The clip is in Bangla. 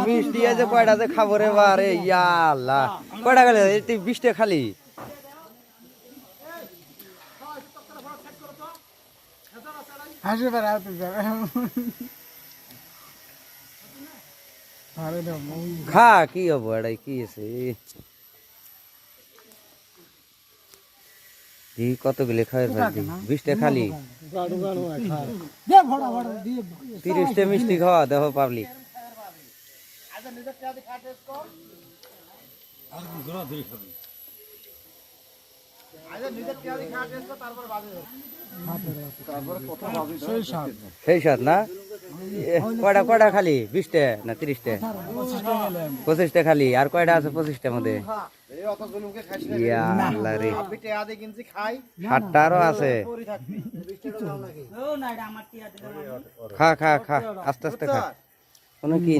মিষ্টি আছে কয়টা যে খাবো রে বারে ইয়া আল্লাহ কয়টা গেলে 20টা খালি খা কি হবো এটাই কি আছে কতগুলি খাওয়ার ফেলছি 20টা খালি 30টা মিষ্টি খাওয়া দেখো পাবলিক সেই সাত না কয়টা কয়টা খালি 20টা না 30টা 25টা খালি আর কয়টা আছে 25টার মধ্যে 60টা আরো আছে খা খা খা আস্তে আস্তে খা কোনো কি